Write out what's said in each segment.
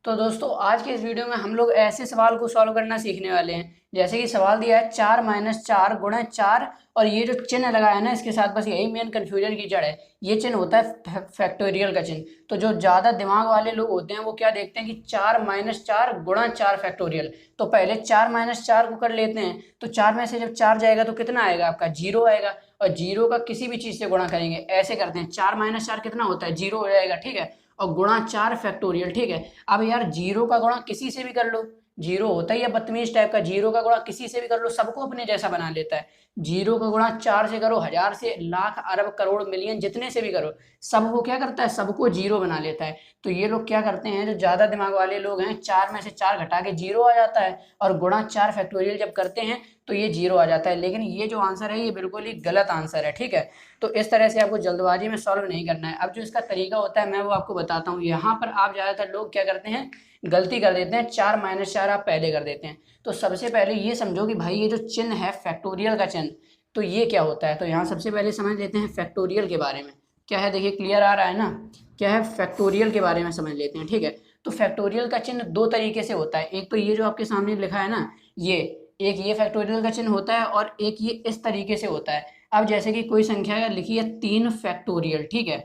तो दोस्तों आज के इस वीडियो में हम लोग ऐसे सवाल को सॉल्व करना सीखने वाले हैं। जैसे कि सवाल दिया है 4 - 4 गुणा 4 और ये जो चिन्ह लगाया है ना इसके साथ, बस यही मेन कन्फ्यूजन की जड़ है। ये चिन्ह होता है फैक्टोरियल का चिन्ह। तो जो ज़्यादा दिमाग वाले लोग होते हैं वो क्या देखते हैं कि 4 - 4 गुणा 4 फैक्टोरियल। तो पहले 4 - 4 को कर लेते हैं। तो 4 में से जब 4 जाएगा तो कितना आएगा आपका? 0 आएगा। और 0 का किसी भी चीज़ से गुणा करेंगे, ऐसे करते हैं 4 - 4 कितना होता है? 0 हो जाएगा, ठीक है। और गुणा 4 फैक्टोरियल, ठीक है। अब यार 0 का गुणा किसी से भी कर लो, 0 होता ही है बदतमीज टाइप का। 0 का गुणा किसी से भी कर लो, सबको अपने जैसा बना लेता है। 0 का गुणा 4 से करो, 1000 से, लाख, अरब, करोड़, मिलियन, जितने से भी करो, सबको क्या करता है? सबको 0 बना लेता है। तो ये लोग क्या करते हैं, जो ज्यादा दिमाग वाले लोग हैं, 4 में से 4 घटा के 0 आ जाता है। और गुणा 4 फैक्टोरियल जब करते हैं तो ये 0 आ जाता है। लेकिन ये जो आंसर है ये बिल्कुल ही गलत आंसर है, ठीक है। तो इस तरह से आपको जल्दबाजी में सॉल्व नहीं करना है। अब जो इसका तरीका होता है मैं वो आपको बताता हूँ। यहाँ पर आप ज़्यादातर लोग क्या करते हैं, गलती कर देते हैं, 4 - 4 आप पहले कर देते हैं। तो सबसे पहले ये समझो कि भाई ये जो चिन्ह है फैक्टोरियल का चिन्ह, तो ये क्या होता है। तो यहाँ सबसे पहले समझ लेते हैं फैक्टोरियल के बारे में। क्या है, देखिए क्लियर आ रहा है ना, क्या है, फैक्टोरियल के बारे में समझ लेते हैं, ठीक है। तो फैक्टोरियल का चिन्ह दो तरीके से होता है। एक तो ये जो आपके सामने लिखा है ना, ये एक ये फैक्टोरियल का चिन्ह होता है, और एक ये इस तरीके से होता है। अब जैसे कि कोई संख्या लिखी है 3 फैक्टोरियल, ठीक है।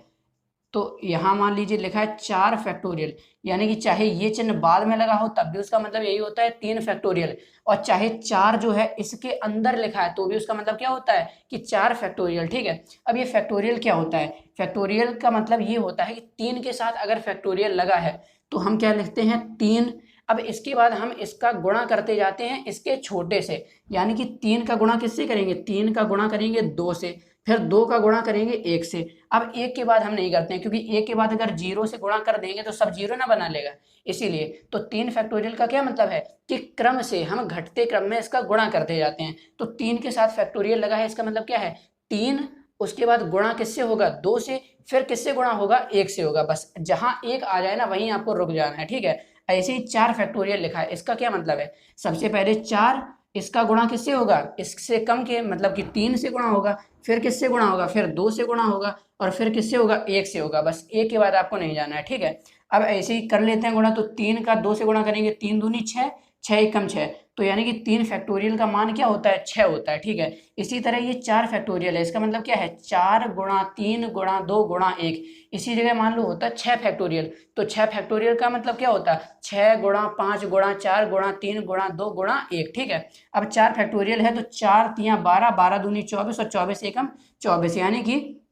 तो यहाँ मान लीजिए लिखा है 4 फैक्टोरियल, यानी कि चाहे ये चिन्ह बाद में लगा हो तब भी उसका मतलब यही होता है 3 फैक्टोरियल। और चाहे 4 जो है इसके अंदर लिखा है तो भी उसका मतलब क्या होता है कि 4 फैक्टोरियल, ठीक है। अब ये फैक्टोरियल क्या होता है? फैक्टोरियल का मतलब ये होता है कि 3 के साथ अगर फैक्टोरियल लगा है तो हम क्या लिखते हैं? 3। अब इसके बाद हम इसका गुणा करते जाते हैं इसके छोटे से, यानी कि 3 का गुणा किससे करेंगे? 3 का गुणा करेंगे 2 से, फिर 2 का गुणा करेंगे 1 से। अब 1 के बाद हम नहीं करते हैं, क्योंकि 1 के बाद अगर 0 से गुणा कर देंगे तो सब 0 ना बना लेगा, इसीलिए। तो 3 फैक्टोरियल का क्या मतलब है कि क्रम से हम घटते क्रम में इसका गुणा करते जाते हैं। तो 3 के साथ फैक्टोरियल लगा है, इसका मतलब क्या है? 3, उसके बाद गुणा किससे होगा? 2 से, फिर किससे गुणा होगा? 1 से होगा। बस जहां 1 आ जाए ना वहीं आपको रुक जाना है, ठीक है। ऐसे ही 4 फैक्टोरियल लिखा है, इसका क्या मतलब है? सबसे पहले 4, इसका गुणा किससे होगा? इससे कम के, मतलब कि 3 से गुणा होगा, फिर किससे गुणा होगा? फिर 2 से गुणा होगा, और फिर किससे होगा? 1 से होगा। बस 1 के बाद आपको नहीं जाना है, ठीक है। अब ऐसे ही कर लेते हैं गुणा। तो 3 का 2 से गुणा करेंगे, 3 दूनी 6, 6 एकम 6, तो यानी कि 3 फैक्टोरियल का मान क्या होता है? 6 होता है, ठीक है। इसी तरह ये 4 फैक्टोरियल है, इसका मतलब क्या है? 4 गुणा 3 गुणा 2 गुणा 1। इसी जगह मान लो होता है 6 फैक्टोरियल, तो 6 फैक्टोरियल का मतलब क्या होता है? 6 गुणा 5 गुणा 4 गुणा 3 गुणा 2 गुणा 1, ठीक है। अब 4 फैक्टोरियल है तो 4 तियां 12, 12 दूनी 24 और 24 एकम 24, यानी कि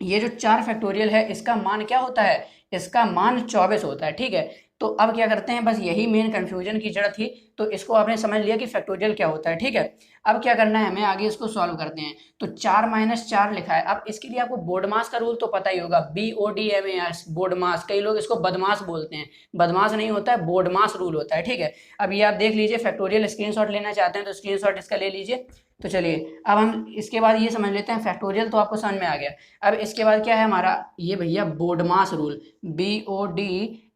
ये जो 4 फैक्टोरियल है इसका मान क्या होता है? इसका मान 24 होता है, ठीक है। तो अब क्या करते हैं, बस यही मेन कंफ्यूजन की जड़ थी। तो इसको आपने समझ लिया कि फैक्टोरियल क्या होता है, ठीक है। अब क्या करना है हमें, आगे इसको सॉल्व करते हैं। तो 4 - 4 लिखा है। अब इसके लिए आपको बोर्डमास का रूल तो पता ही होगा, BODMAS, बोर्डमास। कई लोग इसको बदमाश बोलते हैं, बदमाश नहीं होता है, बोर्डमास रूल होता है, ठीक है। अब ये आप देख लीजिए, फैक्टोरियल स्क्रीनशॉट लेना चाहते हैं तो स्क्रीनशॉट इसका ले लीजिए। तो चलिए अब हम इसके बाद ये समझ लेते हैं, फैक्टोरियल तो आपको समझ में आ गया। अब इसके बाद क्या है हमारा, ये भैया बोर्डमास रूल, BODMAS,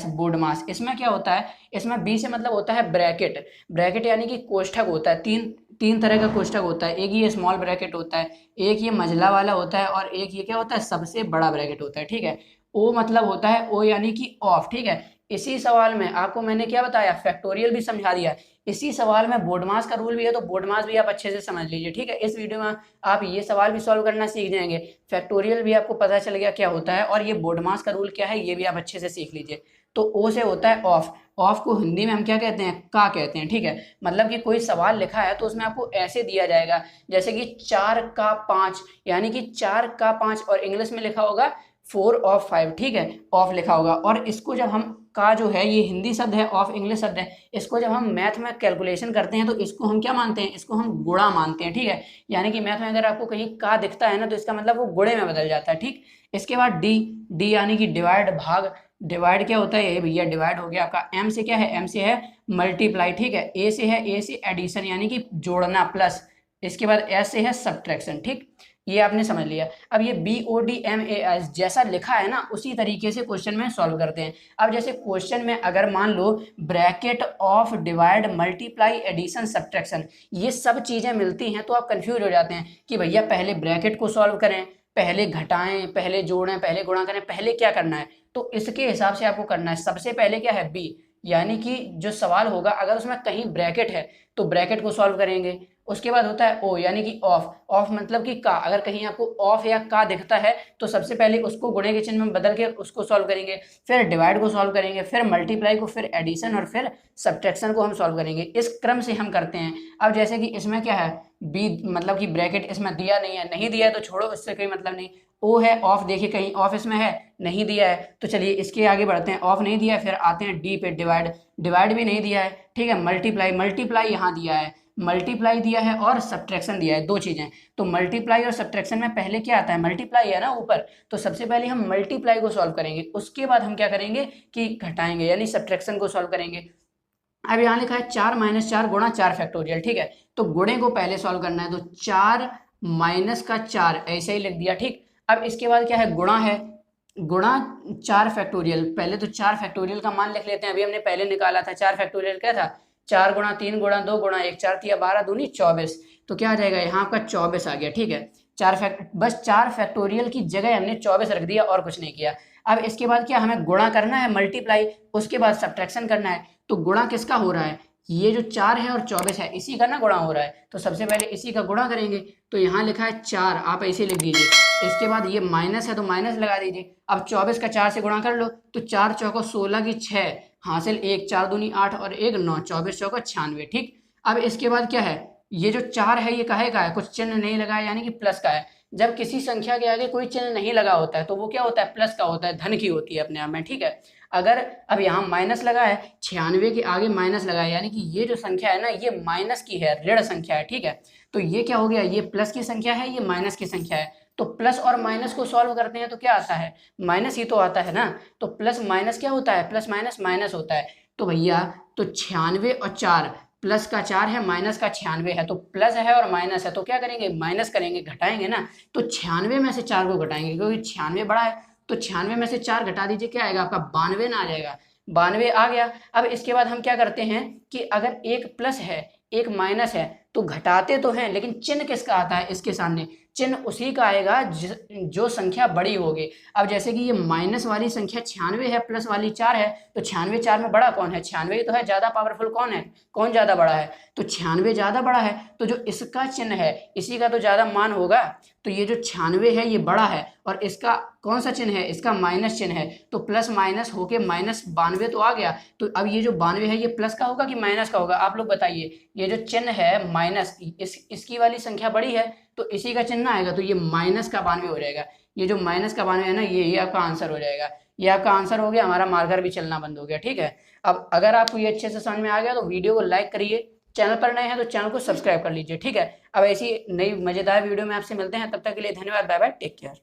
बोर्डमास। इसमें क्या होता है? इसमें बी से मतलब होता है ब्रैकेट। ब्रैकेट यानी कि कोष्ठक होता है। तीन तीन तरह का कोष्ठक होता है। एक ये स्मॉल ब्रैकेट होता है, एक ये मझला वाला होता है, और एक ये क्या होता है? सबसे बड़ा ब्रैकेट होता है, ठीक है। ओ मतलब होता है, ओ यानी कि ऑफ, ठीक है। इसी सवाल में आपको मैंने क्या बताया, फैक्टोरियल भी समझा दिया। इसी सवाल में बोर्डमास का रूल भी है, तो बोर्डमास भी आप अच्छे से समझ लीजिए, ठीक है। इस वीडियो में आप ये सवाल भी सॉल्व करना सीख जाएंगे, फैक्टोरियल भी आपको पता चल गया क्या होता है, और ये बोर्डमास का रूल क्या है ये भी आप अच्छे से सीख लीजिए। तो ओ से होता है ऑफ। ऑफ को हिंदी में हम क्या कहते हैं? का कहते हैं, ठीक है। मतलब कि कोई सवाल लिखा है तो उसमें आपको ऐसे दिया जाएगा, जैसे कि 4 का 5, यानी कि 4 का 5, और इंग्लिश में लिखा होगा 4 ऑफ 5, ठीक है। ऑफ लिखा होगा। और इसको जब हम, का जो है ये हिंदी शब्द है, ऑफ इंग्लिश शब्द है, इसको जब हम मैथ में कैलकुलेशन करते हैं तो इसको हम क्या मानते हैं? इसको हम गुणा मानते हैं, ठीक है। यानी कि मैथ में अगर आपको कहीं का दिखता है ना तो इसका मतलब वो गुणे में बदल जाता है, ठीक। इसके बाद डी, डी यानी कि डिवाइड, भाग। डिवाइड क्या होता है? ये भैया डिवाइड हो गया आपका। एम से क्या है? एम से है मल्टीप्लाई, ठीक है। ए से है, ए से एडिशन यानी कि जोड़ना, प्लस। इसके बाद एस से है सब्ट्रैक्शन, ठीक। ये आपने समझ लिया। अब ये BODMAS जैसा लिखा है ना उसी तरीके से क्वेश्चन में सॉल्व करते हैं। अब जैसे क्वेश्चन में अगर मान लो bracket of, divide, multiply, addition, subtraction, ये सब चीजें मिलती हैं तो आप कंफ्यूज हो जाते हैं कि भैया पहले ब्रैकेट को सॉल्व करें, पहले घटाएं, पहले जोड़ें, पहले गुणा करें, पहले क्या करना है? तो इसके हिसाब से आपको करना है। सबसे पहले क्या है बी, यानी कि जो सवाल होगा अगर उसमें कहीं ब्रैकेट है तो ब्रैकेट को सॉल्व करेंगे। उसके बाद होता है ओ, यानी कि ऑफ, ऑफ मतलब कि का, अगर कहीं आपको ऑफ या का दिखता है तो सबसे पहले उसको गुणे के चिन्ह में बदल के उसको सॉल्व करेंगे, फिर डिवाइड को सॉल्व करेंगे, फिर मल्टीप्लाई को, फिर एडिशन और फिर सब्ट्रैक्शन को हम सॉल्व करेंगे। इस क्रम से हम करते हैं। अब जैसे कि इसमें क्या है बी, मतलब कि ब्रैकेट इसमें दिया नहीं है, नहीं दिया है तो छोड़ो, इससे कोई मतलब नहीं। ओ है ऑफ, देखिए कहीं ऑफ इसमें है, नहीं दिया है, तो चलिए इसके आगे बढ़ते हैं। ऑफ नहीं दिया है, फिर आते हैं डी पे, डिवाइड, डिवाइड भी नहीं दिया है, ठीक है। मल्टीप्लाई, मल्टीप्लाई यहाँ दिया है, मल्टीप्लाई दिया है और सब्ट्रैक्शन दिया है, दो चीजें। तो मल्टीप्लाई और सब्ट्रैक्शन में पहले क्या आता है, मल्टीप्लाई है ना ऊपर, तो सबसे पहले हम मल्टीप्लाई को सॉल्व करेंगे, उसके बाद हम क्या करेंगे कि घटाएंगे यानी सब्ट्रैक्शन को सॉल्व करेंगे। अब यहाँ लिखा है 4 - 4 गुणा 4 फैक्टोरियल, ठीक है। तो गुणे को पहले सॉल्व करना है, तो 4 - का 4 ऐसे ही लिख दिया, ठीक। अब इसके बाद क्या है गुणा है, गुणा 4 फैक्टोरियल। पहले तो 4 फैक्टोरियल का मान लिख लेते हैं, अभी हमने पहले निकाला था। 4 फैक्टोरियल क्या था, 4 गुणा 3 गुणा 2 गुणा 1, 4 तिया 12 दूनी 24, तो क्या आ जाएगा यहाँ आपका 24 आ गया, ठीक है। बस 4 फैक्टोरियल की जगह हमने 24 रख दिया और कुछ नहीं किया। अब इसके बाद क्या हमें गुणा करना है, मल्टीप्लाई, उसके बाद सब्ट्रैक्शन करना है। तो गुणा किसका हो रहा है, ये जो 4 है और 24 है इसी का ना गुणा हो रहा है, तो सबसे पहले इसी का गुणा करेंगे। तो यहाँ लिखा है 4, आप ऐसे लिख दीजिए। इसके बाद ये माइनस है तो माइनस लगा दीजिए। अब 24 का 4 से गुणा कर लो, तो 4 चौको 16 की 6 हासिल 1, 4 दूनी 8 और 1 9, 24 चौको 96, ठीक। अब इसके बाद क्या है, ये जो 4 है ये काहे का है, कुछ चिन्ह नहीं लगा है, यानी कि प्लस का है। जब किसी संख्या के आगे कोई चिन्ह नहीं लगा होता है तो वो क्या होता है, प्लस का होता है, धन की होती है अपने आप में, ठीक है। अगर अब यहाँ माइनस लगा है, 96 के आगे माइनस लगा है, यानी कि ये जो संख्या है ना ये माइनस की है, ऋण संख्या है, ठीक है। तो ये क्या हो गया, ये प्लस की संख्या है, ये माइनस की संख्या है। तो प्लस और माइनस को सॉल्व करते हैं तो क्या आता है, माइनस ही तो आता है ना। तो प्लस माइनस क्या होता है, प्लस माइनस माइनस होता है। तो भैया तो 96 और 4, प्लस का 4 है माइनस का 96 है, तो प्लस है और माइनस है तो क्या करेंगे, माइनस करेंगे, घटाएंगे ना। तो 96 में से 4 को घटाएंगे क्योंकि 96 बड़ा है, तो 96 में से 4 घटा दीजिए, क्या आएगा आपका 92 ना आ जाएगा, 92 आ गया। अब इसके बाद हम क्या करते हैं कि अगर एक प्लस है एक माइनस है तो घटाते तो हैं, लेकिन चिन्ह किसका आता है इसके सामने, चिन्ह उसी का आएगा जो संख्या बड़ी होगी। अब जैसे कि ये माइनस वाली संख्या 96 है, प्लस वाली 4 है, तो 96 4 में बड़ा कौन है, 96 तो है, ज्यादा पावरफुल कौन है, कौन ज्यादा बड़ा है, तो 96 ज्यादा बड़ा है, तो जो इसका चिन्ह है इसी का तो ज्यादा मान होगा। तो ये जो 96 है ये बड़ा है और इसका कौन सा चिन्ह है, इसका माइनस चिन्ह है, तो प्लस माइनस होके माइनस 92 तो आ गया। तो अब ये जो 92 है ये प्लस का होगा कि माइनस का होगा, आप लोग बताइए। ये जो चिन्ह है माइनस, इसकी वाली संख्या बड़ी है तो इसी का चिन्ह आएगा, तो ये माइनस का 92 हो जाएगा। ये जो माइनस का 92 है ना ये आपका आंसर हो जाएगा। ये आपका आंसर हो गया, हमारा मार्कर भी चलना बंद हो गया, ठीक है। अब अगर आपको ये अच्छे से समझ में आ गया तो वीडियो को लाइक करिए, चैनल पर नए हैं तो चैनल को सब्सक्राइब कर लीजिए, ठीक है। अब ऐसी नई मजेदार वीडियो में आपसे मिलते हैं, तब तक के लिए धन्यवाद, बाय बाय, टेक केयर।